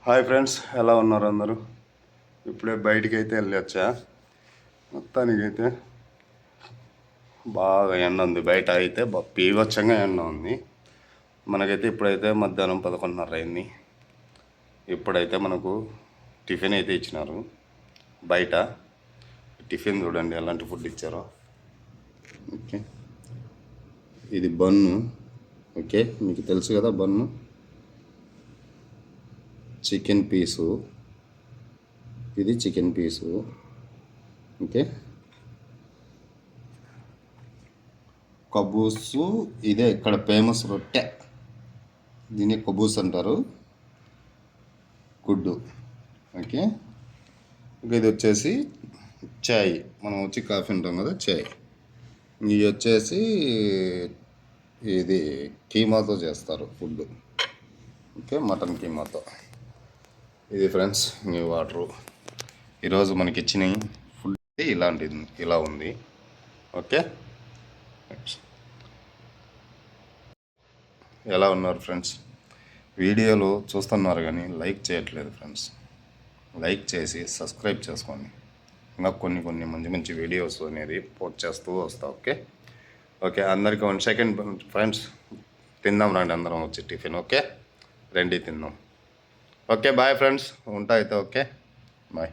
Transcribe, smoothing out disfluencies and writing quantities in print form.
Hi friends, ఎలా ఉన్నారు అందరూ? ఇప్పుడే బయటికి అయితే వెళ్ళొచ్చా. మొత్తానికైతే బాగా ఎండ ఉంది. బయట అయితే పీవచ్చంగా ఎండ ఉంది. మనకైతే ఇప్పుడైతే మధ్యాహ్నం 11:30 అయింది. ఇప్పుడైతే మనకు టిఫిన్ అయితే ఇచ్చినారు బయట. టిఫిన్ చూడండి ఎలాంటి ఫుడ్ ఇచ్చారో. ఓకే, ఇది బన్ను. ఓకే, మీకు తెలుసు కదా బన్ను. చికెన్ పీసు, ఇది చికెన్ పీసు. ఓకే, కబూసు. ఇదే ఇక్కడ ఫేమస్ రొట్టె, దీన్ని కబూస్ అంటారు. గుడ్డు. ఓకే, ఇది వచ్చేసి చాయ్. మనం వచ్చి కాఫీ అంటాం కదా, చాయ్. ఇది వచ్చేసి ఇది కీమాతో చేస్తారు ఫుడ్. Okay, mutton కీమాతో. ఇది ఫ్రెండ్స్ మీ వాటరు. ఈరోజు మనకి ఇచ్చిన ఫుడ్ ఇలాంటిది, ఇలా ఉంది. ఓకే, ఎలా ఉన్నారు ఫ్రెండ్స్? వీడియోలు చూస్తున్నారు కానీ లైక్ చేయట్లేదు ఫ్రెండ్స్. లైక్ చేసి సబ్స్క్రైబ్ చేసుకోండి. ఇంకా కొన్ని మంచి మంచి వీడియోస్ అనేది పోస్ట్ చేస్తూ వస్తా. ఓకే ఓకే, అందరికీ 1 సెకండ్ ఫ్రెండ్స్. తిందాం రండి అందరం వచ్చి టిఫిన్. ఓకే రండి తిందాం. ఓకే బాయ్ ఫ్రెండ్స్, ఉంటా అయితే. Okay bye.